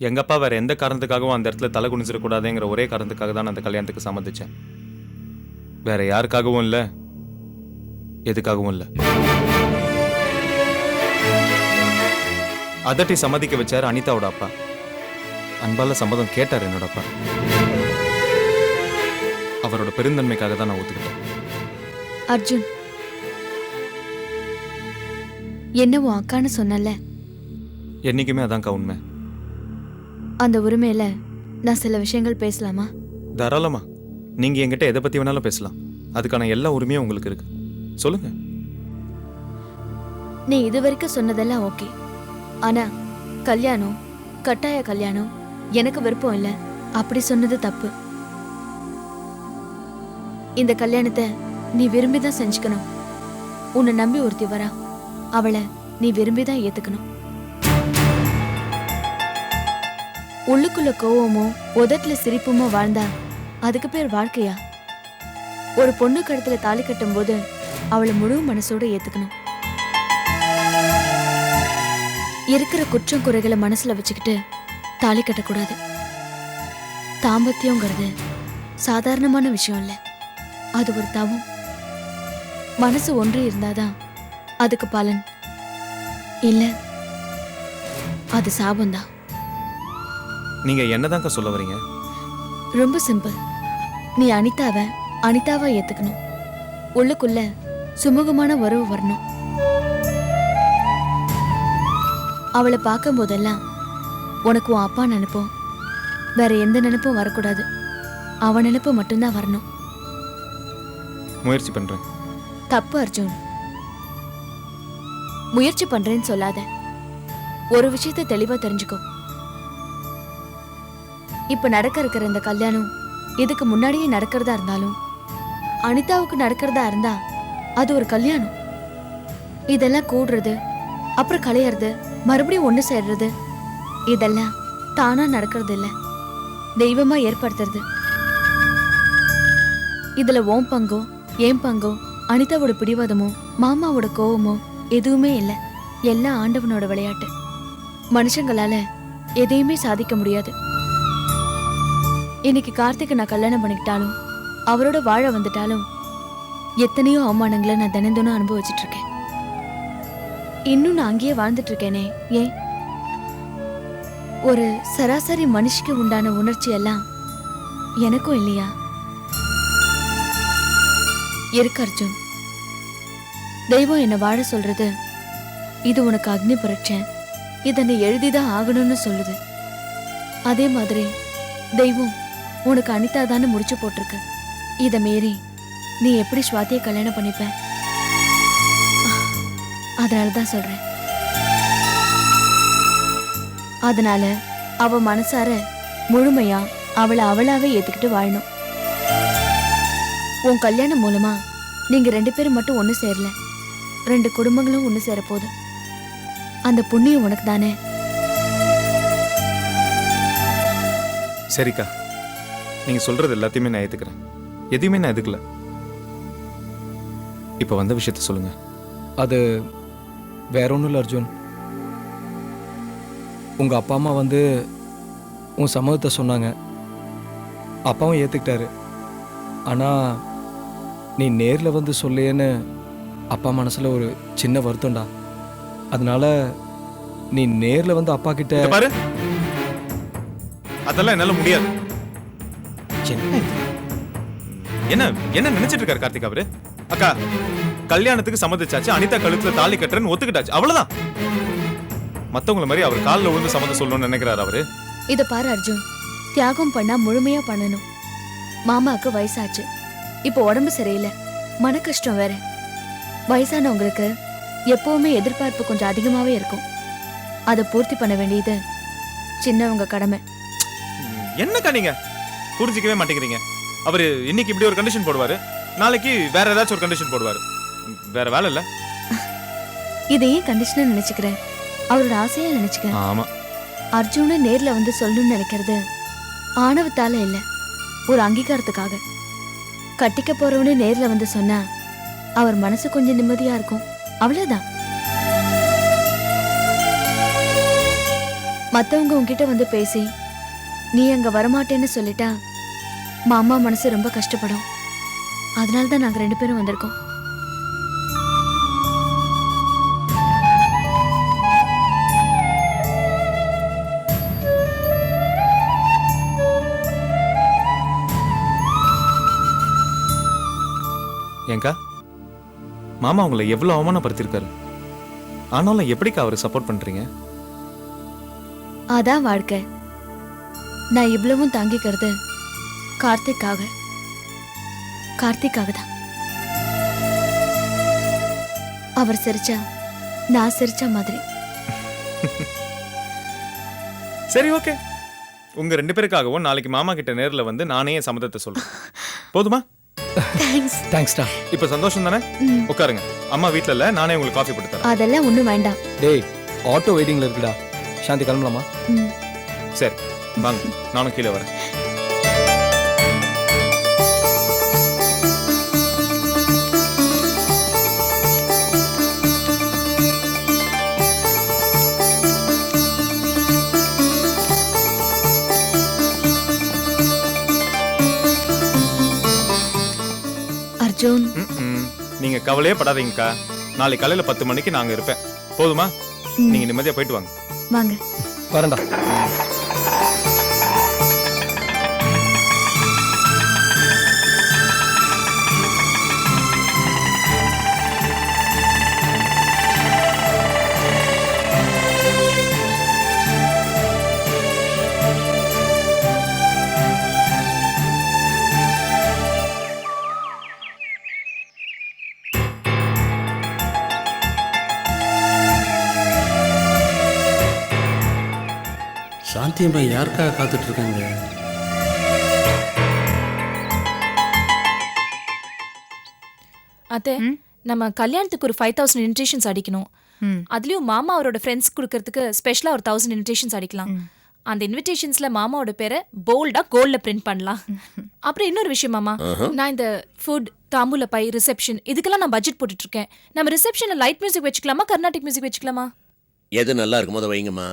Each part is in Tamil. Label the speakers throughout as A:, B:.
A: எங்க அப்பா வேற எந்த காரணத்துக்காகவும் அந்த இடத்துல தலை குனிஞ்சிடக்கூடாதுங்கிற ஒரே காரணத்துக்காக தான் நான் அந்த கல்யாணத்துக்கு சம்மதிச்சேன். வேற யாருக்காகவும் இல்லை, எதுக்காகவும் இல்லை. அதட்டி சம்மதிக்க வச்சாரு அனிதாவோட அப்பா. அன்பால சம்மதம் கேட்டார் என்னோட அப்பா. அவரோட பெருந்தன்மைக்காக தான் நான் ஒத்துக்கிட்டேன்.
B: அர்ஜுன், என்ன உன் அக்கான்னு சொன்னல,
A: என்னைக்குமே அதான்க்கா உண்மை.
B: அந்த உரிமையில நான் சில விஷயங்கள் பேசலாமா?
A: தாராளமா. நீங்க என்கிட்ட எதை பத்தி வேணாலும் பேசலாம். அதுக்கான எல்லா உரிமையும் உங்களுக்கு இருக்கு. சொல்லுங்க.
B: நீ இது வரைக்கும் சொன்னதெல்லாம் ஓகே. ஆனா கல்யாணம், கட்டாய கல்யாணம் எனக்கு விருப்பம் இல்லை அப்படி சொன்னது தப்பு. இந்த கல்யாணத்தை நீ விரும்பிதான் செஞ்சுக்கணும். உன்னை நம்பி ஒருத்தி வரா, அவளை நீ விரும்பிதான் ஏத்துக்கணும். உள்ளுக்குள்ள கோவமோ உதட்டுல சிரிப்புமோ வாழ்ந்தா அதுக்கு பேர் வாழ்க்கையா? ஒரு பொண்ணு கழுத்துல தாலி கட்டும் போது அவளை முழு மனசோட ஏத்துக்கணும். இருக்கிற குற்றம் குறைகளை மனசுல வச்சுக்கிட்டு தாலி கட்டக்கூடாது. தாம்பத்தியங்கிறது சாதாரணமான விஷயம் இல்ல, அது ஒரு தவம். மனசு ஒன்று இருந்தாதான் அதுக்கு பலன், இல்ல அது சாபம்தான்.
A: நீங்க என்னதான்க்கா சொல்ல வரீங்க?
B: ரொம்ப சிம்பிள். நீ அனிதாவா ஏத்துக்கணும். உள்ளுக்குள்ள சுமூகமான உறவு வரணும். அவளை பார்க்கும் போதெல்லாம் உனக்கு உன் அப்பா நினைப்போம், வேற எந்த நினைப்பும் வரக்கூடாது. அவன் நினைப்பு மட்டும்தான் வரணும்.
A: முயற்சி பண்றேன்.
B: தப்பு அர்ஜுன். முயற்சி பண்றேன்னு சொல்லாத. ஒரு விஷயத்தை தெளிவா தெரிஞ்சுக்கோ. இப்ப நடக்க இருக்கிற இந்த கல்யாணம் இதுக்கு முன்னாடியே நடக்கிறதா இருந்தாலும், அனிதாவுக்கு நடக்கிறதா இருந்தா அது ஒரு கல்யாணம். இதெல்லாம் கூடுறது, அப்புறம் கலையறது, மறுபடியும் ஒண்ணு சேர்றது, இதெல்லாம் தானா நடக்கிறது இல்ல, தெய்வமா ஏற்படுத்துறது. இதுல ஓம் பங்கோ ஏன் பங்கோ அனிதாவோட பிடிவாதமோ மாமாவோட கோவமோ எதுவுமே இல்லை. எல்லாம் ஆண்டவனோட விளையாட்டு. மனுஷங்களால எதையுமே சாதிக்க முடியாது. இன்னைக்கு கார்த்திகை நான் கல்யாணம் பண்ணிக்கிட்டாலும், அவரோட வாழ வந்துட்டாலும், எத்தனையோ அவமானங்களை நான் தினந்தோனும் அனுபவிச்சுட்டு இருக்கேன். இன்னும் நான் அங்கேயே வாழ்ந்துட்டு இருக்கேனே, ஏன்? ஒரு சராசரி மனுஷிக்கு உண்டான உணர்ச்சி எல்லாம் எனக்கும் இல்லையா? இருக்கு அர்ஜுன். தெய்வம் என்ன வாழ சொல்றது, இது உனக்கு அக்னி பரீட்சை, இதை நீ எழுதிதான் ஆகணும்னு சொல்லுது. அதே மாதிரி தெய்வம் உனக்கு அனிதா தானே முடிச்சு போட்டிருக்கு. இத மீறி நீ எப்படி ஸ்வாதியை கல்யாணம் பண்ணிப்ப? அதனாலதான் சொல்றேன். அதனால அவ மனசார முழுமையா அவளை அவளாவே ஏத்துக்கிட்டு வாழணும். உன் கல்யாணம் மூலமா நீங்க 2 பேரும் மட்டும் ஒண்ணு சேரல, 2 குடும்பங்களும் ஒண்ணு சேர போகுது. அந்த புண்ணியம் உனக்கு தானே.
A: சரிக்கா, நீங்க சொல்றது எல்லாத்தையுமே நான் ஏத்துக்கிறேன். எதையுமே நான் எதுக்கல. இப்ப வந்த விஷயத்த சொல்லுங்க.
C: அது வேற ஒன்றும் இல்லை அர்ஜுன். உங்கள் அப்பா அம்மா வந்து உன் சம்மதத்தை சொன்னாங்க, அப்பாவும் ஏற்றுக்கிட்டாரு. ஆனால் நீ நேரில் வந்து சொல்லேன்னு அப்பா மனசில் ஒரு சின்ன வருத்தம்டா. அதனால நீ நேரில் வந்து அப்பா கிட்ட
A: பாரு. அதெல்லாம் என்னால முடியாது. என்ன என்ன நினைச்சிட்டு இருக்காரு கார்த்திக் அவரு? அக்கா, கல்யாணத்துக்கு சம்மதிச்சாச்சு, அனிதா கழுத்துல தாலி கட்டுறேன்னு ஒத்துக்கிட்டாச்சு, அவ்வளவுதான். மத்தவங்கள மாதிரி அவர் காலில் விழுந்து சம்மதம் சொல்லணும்னு நினைக்கிறாரு அவரு.
B: இத பாரு அர்ஜுன், தியாகம் பண்ணா முழுமையா பண்ணணும். மாமாவுக்கு வயசாச்சு, இப்போ உடம்பு சரியில்லை, மன கஷ்டம் வேற. வயசானவங்களுக்கு எப்பவுமே எதிர்பார்ப்பு கொஞ்சம் அதிகமாவே இருக்கும். அதை பூர்த்தி பண்ண வேண்டியது சின்னவங்க கடமை.
A: என்னக்கா நீங்க புரிஞ்சிக்கவே மாட்டேங்கிறீங்க? அவரு இன்னைக்கு இப்படி ஒரு கண்டிஷன் போடுவாரு, நாளைக்கு வேற ஏதாச்சும் ஒரு கண்டிஷன் போடுவாரு. வேற வேலை இல்ல.
B: இதையே கண்டிஷனா நினைச்சுக்கிற, அவரோட ஆசையா நினைச்சுக்க.
A: ஆமா,
B: அர்ஜுன நேர்ல வந்து சொல்லணும்னு நினைக்கிறது ஆணவத்தால இல்ல, ஒரு அங்கீகாரத்துக்காக. கட்டிக்க போறவனு நேர்ல வந்து சொன்னா அவர் மனசு கொஞ்சம் நிம்மதியா இருக்கும், அவ்வளவுதான். மத்தவங்க உன்கிட்ட வந்து பேசி நீ அங்க வரமாட்டேன்னு சொல்லிட்டா மாமா மனசு ரொம்ப கஷ்டப்படும். அதனால தான் நாங்க 2 பேரும் வந்திருக்கோம்.
A: ஏங்கா மாமா உங்களை எவ்வளவு அவமானப்படுத்திருக்காரு. ஆனாலும் எப்படிக்கா அவருக்கு சப்போர்ட் பண்றீங்க?
B: அதான் வாழ்க்கை. நான் இவ்வளவும் தாங்கிக்கிறது கார்த்திக்காக தான். அவர் சிரிச்சா நான் சிரிச்ச மாதிரி.
A: சரி, ஓகே. உங்க 2 பேருக்காகவும் நாளைக்கு மாமா கிட்ட நேர்ல வந்து நானே என் சம்மதத்தை சொல்றேன். போதுமா?
C: தேங்க்ஸ்டா.
A: இப்ப சந்தோஷம் தானே? உட்காருங்க. அம்மா வீட்ல இல்ல, நானே உங்களுக்கு காஃபி போட்டு தரேன்.
B: அதெல்லாம் ஒண்ணும் வேண்டாம்.
C: டேய், ஆட்டோ வெயிட்டிங்ல இருக்குடா. சாந்தி கிளம்பலாமா?
A: சரி வாங்க, நானும் கீழே வரேன்.
B: அர்ஜுன்,
A: நீங்க கவலையே படாதீங்கக்கா. நாளை காலையில 10 மணிக்கு நாங்க இருப்பேன். போதுமா? நீங்க நிம்மதியா போயிட்டு வாங்க.
B: வாங்க.
C: வரேன்டா.
D: சாந்தி அம்மா யாருக்காக காத்துட்டு இருக்காங்க?
E: அத்தை, நம்ம கல்யாணத்துக்கு ஒரு 5000 இன்விடேஷன்ஸ் அடிக்கணும். அதுலயும் மாமா அவரோட ஃப்ரெண்ட்ஸ் கொடுக்கறதுக்கு ஸ்பெஷலா ஒரு 1000 இன்விடேஷன்ஸ் அடிக்கலாம். அந்த இன்விடேஷன்ஸ்ல மாமாவோட பேரை போல்டா கோல்ட்ல பிரிண்ட் பண்ணலாம். அப்புறம் இன்னொரு விஷயம் மாமா, நான் இந்த ஃபுட், தாம்பூல பை, ரிசப்ஷன் இதுக்கெல்லாம் நான் பட்ஜெட் போட்டுட்டு இருக்கேன். நம்ம ரிசப்ஷன்ல லைட் மியூசிக் வச்சுக்கலாமா, கர்நாடிக் மியூசிக் வச்சுக்கலாமா?
F: எது நல்லா இருக்கும் போத வைங்கம்மா.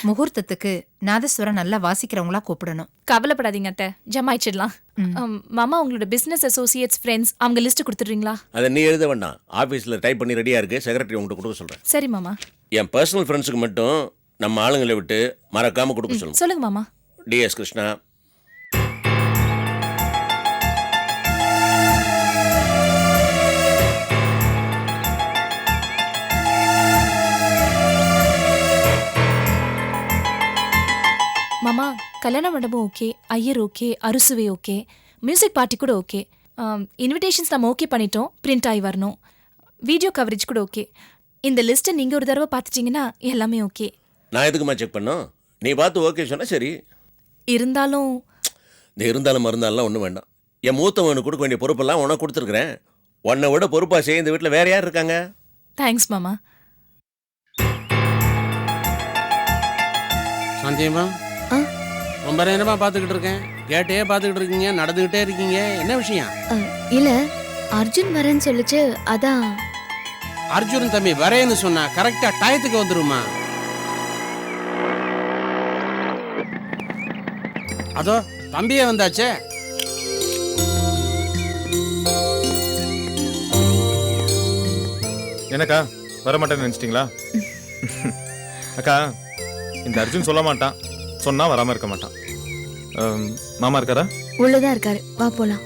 G: முகூர்த்தத்துக்கு நாதஸ்வரம் நல்லா வாசிக்கிறவங்களா கூப்பிடணும்.
E: கவலைப்படாதீங்க அத்தை, ஜமாயிச்சிடலாம். மாமா, உங்களோட பிசினஸ் அசோசியேட்ஸ், ஃப்ரெண்ட்ஸ் அவங்க லிஸ்ட் கொடுத்துடுறீங்களா?
F: அதை நீ எழுத வேண்டாம். ஆஃபீஸில் டைப் பண்ணி ரெடியாக இருக்கு. செக்ரட்டரி உங்கள்கிட்ட கொடுக்க சொல்கிறேன்.
E: சரி மாமா.
F: என் பர்சனல் ஃப்ரெண்ட்ஸுக்கு மட்டும் நம்ம ஆளுங்களை விட்டு மறக்காமல் கொடுக்க சொல்லுங்க.
E: சொல்லுங்க மாமா.
F: டிஎஸ் கிருஷ்ணா,
E: மாமா, கல்யாண மண்டபம் ஓகே, ஐயர் ஓகே, அறுசுவை ஓகே, மியூசிக் பார்ட்டி கூட ஓகே, இன்விடேஷன்ஸ் நம்ம ஓகே பண்ணிட்டோம், பிரிண்ட் ஆகி வரணும், வீடியோ கவரேஜ் கூட ஓகே. இந்த லிஸ்ட்டை நீங்கள் ஒரு தடவை பார்த்துட்டிங்கன்னா எல்லாமே ஓகே.
F: நான் எதுக்குமா செக் பண்ணோம்? நீ பார்த்து ஓகே சொன்னா சரி.
E: இருந்தாலும்
F: நீ இருந்தாலும் மருந்தாலும் ஒன்றும் வேண்டாம். என் மூத்தவனுக்கு கொடுக்க வேண்டிய பொறுப்பெல்லாம் உனக்கு கொடுத்துருக்குறேன். உன்னை விட பொறுப்பாக செய்ய இந்த வீட்டில் வேற யார் இருக்காங்க?
E: தேங்க்ஸ் மாமா.
D: சாந்தியம்மா, ரொம்ப நேரமா பார்த்துக்கிட்டு இருக்கேன். கேட்டே பார்த்துக்கிட்டு இருக்கீங்க, நடந்துகிட்டே இருக்கீங்க. என்ன விஷயம்?
B: இல்ல, அர்ஜுன் வரேன்னு சொல்லிச்சு, அதான்.
D: அர்ஜுன் தம்பி வரேன்னு சொன்னா கரெக்டா டயத்துக்கு வந்துருமா? அதோ தம்பியே வந்தாச்சே.
A: என்னக்கா வரமாட்டேன்னு நினைச்சிட்டீங்களா? அக்கா, இந்த அர்ஜுன் சொல்ல மாட்டான், சொன்னா வராம இருக்க மாட்டான். மாமா இருக்காரா?
B: உள்ளதான் இருக்காரு, வா போலாம்.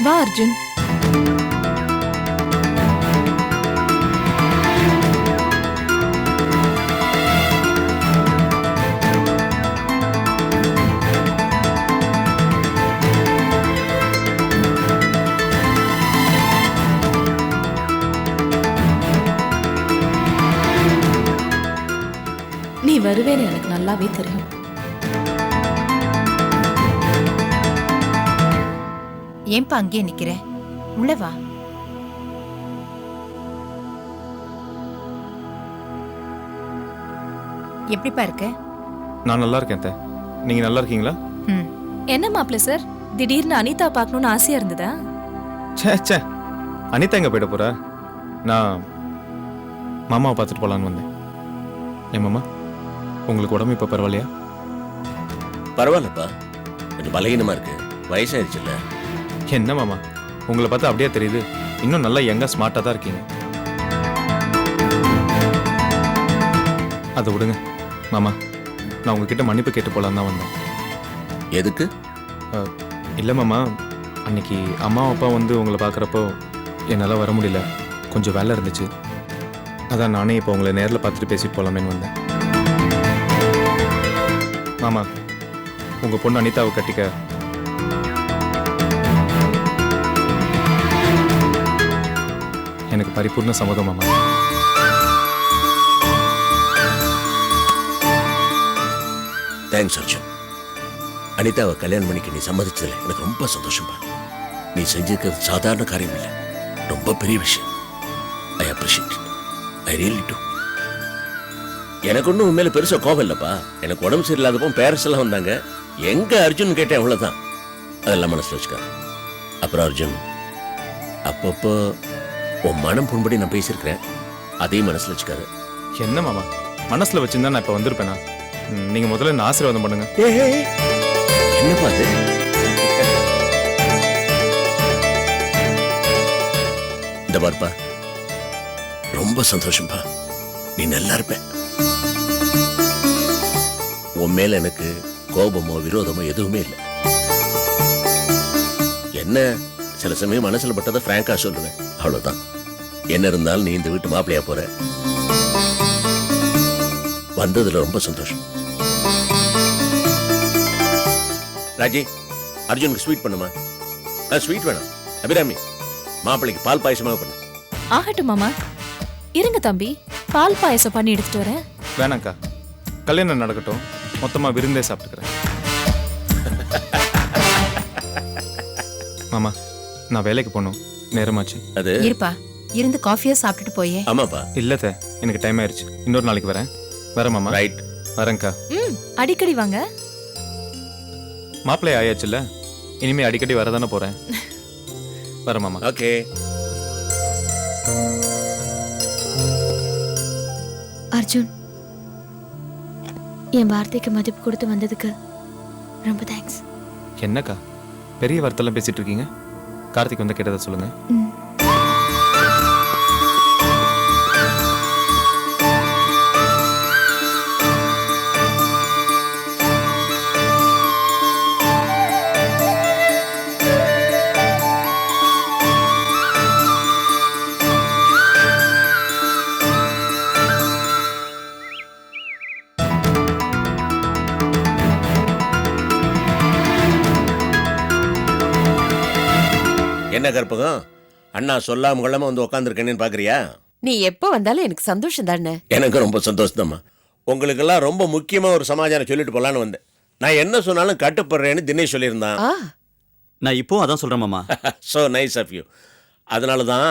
E: வா அர்ஜுன். நீ வருவேன்னு எனக்கு நல்லாவே தெரியும்.
G: ஏன்பா அங்கேயே நிக்கிற? உள்ள வா. எப்படிப்பா இருக்க?
A: நான் நல்லா இருக்கேன் அத்தை. நீங்க நல்லா இருக்கீங்களா?
G: ம்.
E: என்ன மாப்பிள்ள சார் திடீர்னு அனிதா பார்க்கணும்னு ஆசையா இருந்ததா?
A: ச்சே அனிதா எங்க போயிட போறா? நான் மாமாவை பார்த்துட்டு போலான்னு வந்தேன். ஏன் மாமா, உங்களுக்கு உடம்பு இப்ப பரவாயில்லையா?
F: பரவாயில்லப்பா, கொஞ்சம் பலகீனமா இருக்கு, வயசாயிருச்சுல்ல.
A: என்ன மாமா, உங்களை பார்த்தா அப்படியே தெரியுது, இன்னும் நல்லா யங்கா ஸ்மார்ட்டா தான் இருக்கீங்க. அதை விடுங்க மாமா, நான் உங்ககிட்ட மன்னிப்பு கேட்டு போலான்னு தான் வந்தேன்.
F: எதுக்கு?
A: இல்லை மாமா, அன்னைக்கு அம்மா அப்பா வந்து உங்களை பார்க்குறப்போ என்னால் வர முடியல, கொஞ்சம் வேலை இருந்துச்சு. அதான் நானே இப்போ உங்களை நேரில் பார்த்துட்டு பேசிட்டு போகலாமேன்னு வந்தேன். மாமா, உங்கள் பொண்ணு அனிதாவை கட்டிக்க எனக்கு பரிபூர்ண சம்மதம் மாமா.
F: தேங்க்ஸ் அர்ஜுன். அனிதாவை கல்யாணம் பண்ணிக்க நீ சம்மதிச்சதுல எனக்கு ரொம்ப சந்தோஷம்பா. நீ செஞ்சிருக்கிறது சாதாரண காரியம் இல்லை, ரொம்ப பெரிய விஷயம். I appreciate, I really to. எனக்கு ஒன்றும் உண்மையில பெருசா கோபம் இல்லைப்பா. எனக்கு உடம்பு சரியில்லாதப்போ பேரண்ட்ஸ் எல்லாம் வந்தாங்க, எங்க அர்ஜுன் கேட்டேன், அவ்வளோதான். அதெல்லாம் மனசில் வச்சுக்காரு. அப்புறம் அர்ஜுன், அப்பப்போ உன் மனம் புண்படி நான் பேசியிருக்கிறேன், அதையும் மனசில் வச்சுக்காரு.
A: என்ன மாமா, மனசில் வச்சுருந்தா நான் இப்போ வந்திருப்பேனா? நீங்கள் முதல்ல என்ன ஆசீர்வாதம் பண்ணுங்க.
F: என்ன பார்த்து இந்த பார்ப்பா, ரொம்ப சந்தோஷம்பா, நீ நல்லா இருப்ப. உன் மேல எனக்கு கோபமோ விரோதமோ எதுவுமே இல்லை. என்ன சில சமயம் மனசுல பட்டதை பிராங்கா சொல்லுவேன், அவ்வளவுதான். என்ன இருந்தாலும் நீ இந்த வீட்டு மாப்பிள்ளையா போற, வந்ததுல ரொம்ப சந்தோஷம். ராஜி, அர்ஜுனுக்கு ஸ்வீட் பண்ணுமா? ஸ்வீட் வேணாம். அபிராமி, மாப்பிள்ளைக்கு பால் பாயசமாக பண்ணு.
E: ஆகட்டும் மாமா. இருங்க தம்பி, பால் பாயசம் பண்ணி எடுத்துட்டு வரேன்.
A: வேணாங்க்கா, கல்யாணம் நடக்கட்டும், மொத்தமாக விருந்தே சாப்பிட்டுக்கிறேன். மாமா, நான் வேலைக்கு போகணும், நேரமாச்சு.
F: அது
G: இருப்பா, இருந்து காஃபியா சாப்பிட்டுட்டு போயே.
F: ஆமாப்பா.
A: இல்ல எனக்கு டைம் ஆயிடுச்சு, இன்னொரு நாளைக்கு வரேன். வரேன் மாமா.
F: ரைட்.
A: வரேன்க்கா.
E: அடிக்கடி வாங்க.
A: மாப்பிள்ளை ஆயாச்சுல்ல, இனிமே அடிக்கடி வரதானே போறேன். வரேன் மாமா.
F: ஓகே.
B: அர்ஜுன், என் வார்த்தைக்கு மதிப்பு கொடுத்து வந்ததுக்கு ரொம்ப தேங்க்ஸ்.
A: என்னக்கா பெரிய வார்த்தைலாம் பேசிட்டு இருக்கீங்க? கார்த்திக் வந்து கேட்டதை சொல்லுங்க.
F: என்ன கற்பகம், அண்ணா சொல்லாம கொள்ளாம வந்து உட்காந்துருக்கேன்னு பாக்குறியா?
H: நீ எப்போ வந்தாலும் எனக்கு சந்தோஷம் தானே.
F: எனக்கு ரொம்ப சந்தோஷம்மா. உங்களுக்கெல்லாம் ரொம்ப முக்கியமா ஒரு சமாச்சாரம் சொல்லிட்டு போலான்னு வந்தேன். நான் என்ன சொன்னாலும் கட்டுப்படுறேன்னு தினேஷ் சொல்லியிருந்தான்.
I: நான் இப்போ அதான் சொல்றேன் மாமா.
F: So nice of you. அதனால தான்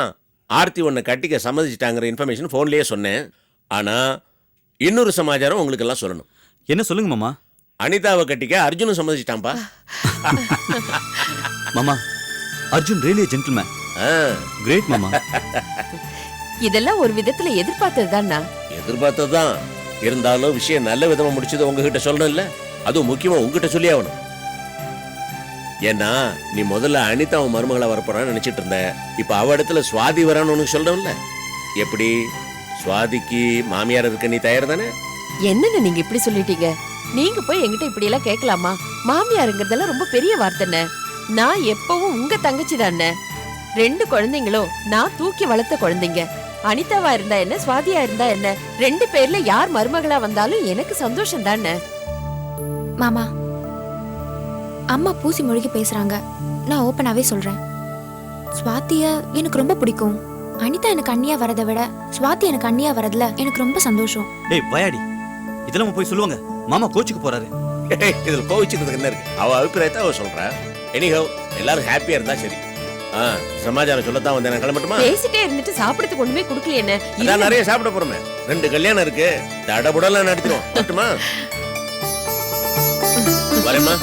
F: ஆர்த்தி உன்னை கட்டிக்க சம்மதிச்சிட்டாங்கிற இன்ஃபர்மேஷன் ஃபோன்லேயே சொன்னேன். ஆனால் இன்னொரு சமாச்சாரம் உங்களுக்கு எல்லாம் சொல்லணும்.
I: என்ன சொல்லுங்க மாமா.
F: அனிதாவை கட்டிக்க அர்ஜுனும் சம்மதிச்சிட்டான்பா.
I: மாமா, அர்ஜுன் ரியலி ஜென்டில்மேன். கிரேட் மாமா.
H: இதெல்லாம் ஒரு விதத்துல எதிர்பார்த்தது தானா?
F: எதிர்பார்த்தது தான். இருந்தாலும் விஷயம் நல்ல விதமா முடிச்சது உங்ககிட்ட சொல்லணும் இல்ல? அதுவும் முக்கியமா உங்ககிட்ட சொல்லி ஆகணும். ஏன்னா நீ முதல்ல அனிதா அவன் மருமகளை வரப்போறான்னு நினைச்சிட்டு இருந்த. இப்ப அவ இடத்துல சுவாதி வரான்னு உனக்கு சொல்லணும்ல. எப்படி சுவாதிக்கு மாமியார் இருக்க நீ தயார் தானே?
H: என்னன்னு நீங்க இப்படி சொல்லிட்டீங்க? நீங்க போய் என்கிட்ட இப்படி எல்லாம் கேட்கலாமா? மாமியாருங்கிறதெல்லாம் ரொம்ப பெரிய வார்த்தைன்னு. நான் எப்பவும் உங்க தங்கச்சி தானே. 2 குழந்தைங்களும் நான் தூக்கி வளர்த்த குழந்தைங்க. அனிதாவா இருந்தா என்ன, சுவாதியா இருந்தா என்ன, 2 பேர்ல யார் மருமகளா வந்தாலும் எனக்கு சந்தோஷம் தானே.
J: மாமா, அம்மா பூசி மொழிக்கு பேசுறாங்க. நான் ஓப்பனாவே சொல்றேன், ஸ்வாதிய எனக்கு ரொம்ப பிடிக்கும். அனிதா எனக்கு அண்ணியா வரதை விட ஸ்வாதி எனக்கு அண்ணியா வரதுல எனக்கு ரொம்ப சந்தோஷம்.
I: டேய் வயாடி, இதெல்லாம் போய் சொல்லுவாங்க. மாமா கோச்சுக்கு போறாரு.
F: இதுல கோவிச்சுக்கிறதுக்கு என்ன இருக்கு? அவ அபிப்பிராயத்தை அவ சொல்றா. எனிஹவ் எல்லாரும் ஹாப்பியா இருந்தா சரி. சமாச்சாரம் சொல்லத்தான் வந்தேன். நான் கிளம்பட்டுமா?
H: பேசிட்டே இருந்துட்டு சாப்பிடறதுக்கு ஒண்ணுமே குடுக்கல என்ன?
F: அதான் நிறைய சாப்பிட போறோமே. 2 கல்யாணம் இருக்கு. தடபுடலாம் நடத்திடுவோம். மட்டுமா? வரேம்மா.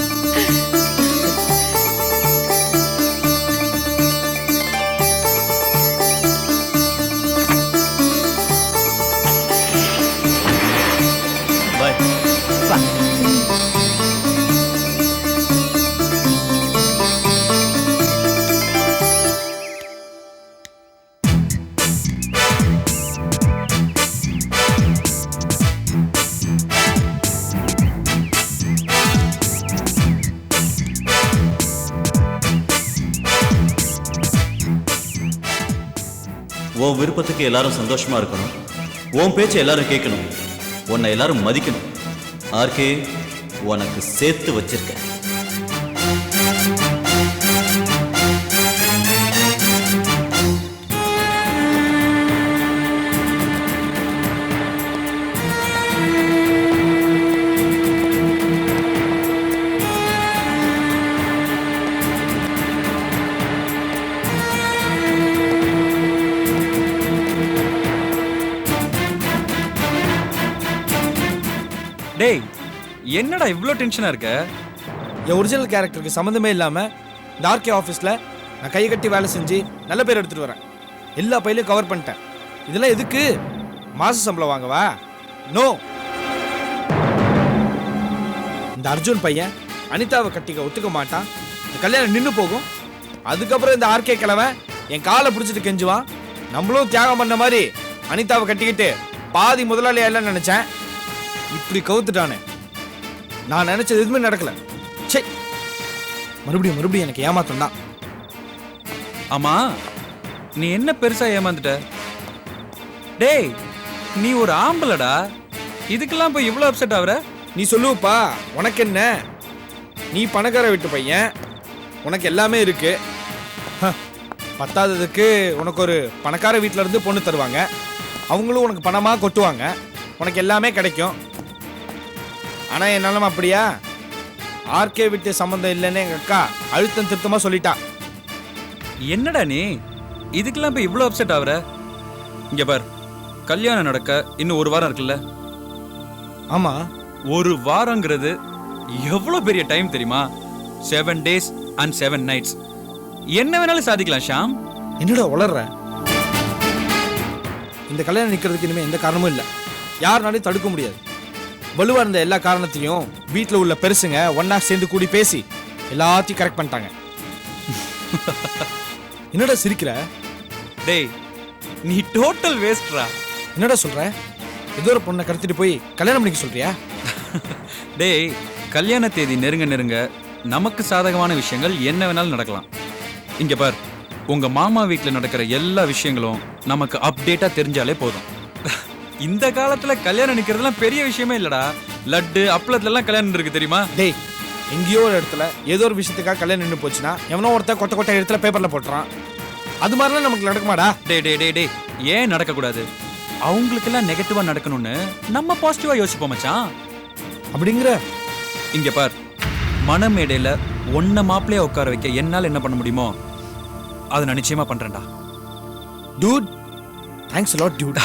I: உன் விருப்பத்துக்கு எல்லாரும் சந்தோஷமா இருக்கணும். உன் பேச்சை எல்லாரும் கேட்கணும். உன்னை எல்லாரும் மதிக்கணும். ஆர்கே, உனக்கு சேர்த்து வச்சிருக்க.
C: டேய், என்னடா இவ்வளோ டென்ஷனா இருக்க? என் ஒரிஜினல் கேரக்டருக்கு சம்மந்தமே இல்லாம இந்த ஆர்கே ஆஃபீஸில் நான் கையை கட்டி வேலை செஞ்சு நல்ல பேர் எடுத்துட்டு வரேன். எல்லா பையிலையும் கவர் பண்ணிட்டேன். இதெல்லாம் எதுக்கு? மாச சம்பளம் வாங்கவா? நோ. இந்த அர்ஜுன் பையன் அனிதாவை கட்டிக்க ஒத்துக்க மாட்டான். இந்த கல்யாணம் நின்று போகும். அதுக்கப்புறம் இந்த ஆர்கே கிழவன் என் காலை பிடிச்சிட்டு கெஞ்சுவான். நம்மளும் தியாகம் பண்ண மாதிரி அனிதாவை கட்டிக்கிட்டு பாதி முதலாளியா இல்லைன்னு நினைச்சேன். இப்படி கவுத்துட்டானே. நான் நினைச்சது எதுவுமே நடக்கல. சே, மறுபடியும் எனக்கு ஏமாத்தம் தான்.
K: ஆமா, நீ என்ன பெருசா ஏமாந்துட்ட? டேய், நீ ஒரு ஆம்பளடா. இதுக்கெல்லாம் போய் இவ்வளவு அப்செட் ஆகுற?
C: நீ சொல்லுவப்பா, உனக்கு என்ன? நீ பணக்கார வீட்டு பையன், உனக்கு எல்லாமே இருக்கு. பத்தாததுக்கு உனக்கு ஒரு பணக்கார வீட்டில இருந்து பொண்ணு தருவாங்க. அவங்களும் உனக்கு பணமா கொட்டுவாங்க. உனக்கு எல்லாமே கிடைக்கும். ஆனா என் நிலைமை அப்படியா? ஆர்கே விட்டு சம்பந்தம் இல்லைன்னு எங்க அக்கா அழுத்தம் திருத்தமா சொல்லிட்டா.
K: என்னடா நீ இதுக்கெல்லாம் போய் இவ்வளவு அப்செட் ஆகுற? இங்க பார், கல்யாணம் நடக்க இன்னும் 1 வாரம் இருக்குல்ல?
C: ஆமா,
K: 1 வாரங்கிறது எவ்வளவு பெரிய டைம் தெரியுமா? 7 days and 7 nights. என்ன வேணாலும் சாதிக்கலாம் ஷாம்.
C: என்னடா உளர்ற? இந்த கல்யாணம் நிக்கிறதுக்கு இனிமே எந்த காரணமும் இல்லை. யாருனாலையும் தடுக்க முடியாது. வலுவா இருந்த எல்லா காரணத்தையும் வீட்டில் உள்ள பெருசுங்க ஒன்னா சேர்ந்து கூடி பேசி எல்லாத்தையும் கரெக்ட் பண்ணிட்டாங்க. என்னடா சிரிக்கிற?
K: டேய், நீ டோட்டல் வேஸ்ட்ரா.
C: என்னடா சொல்ற? ஏதோ ஒரு பொண்ணை கடத்திட்டு போய் கல்யாணம் பண்ணிக்க சொல்றியா?
K: டேய், கல்யாண தேதி நெருங்க நமக்கு சாதகமான விஷயங்கள் என்ன வேணாலும் நடக்கலாம். இங்க பார், உங்க மாமா வீட்டில் நடக்கிற எல்லா விஷயங்களும் நமக்கு அப்டேட்டா தெரிஞ்சாலே போதும். இந்த காலத்துல கல்யாணம் நிக்கிறதுலாம் பெரிய விஷயமே இல்லடா. லட்டு அப்பளத்துல எல்லாம் கல்யாணம் இருக்கு தெரியுமா?
C: டேய், எங்கேயோ ஒரு இடத்துல ஏதோ ஒரு விஷயத்துக்காக கல்யாணம் நின்று போச்சுன்னா எவனோ ஒருத்தர் கொட்ட இடத்துல பேப்பர்ல போட்டுறான். அது மாதிரிலாம் நமக்கு நடக்குமாடா?
K: டே, ஏன் நடக்கக்கூடாது? அவங்களுக்கெல்லாம் நெகட்டிவா நடக்கணும்னு நம்ம பாசிட்டிவா யோசிப்போம் மச்சான்.
C: அப்படிங்கிற?
K: இங்க பார், மனமேடையில ஒன்ன மாப்பிளையா உட்கார வைக்க என்னால என்ன பண்ண முடியுமோ அதை நான் நிச்சயமா பண்றேன்டா.
C: Dude, thanks a lot, dude.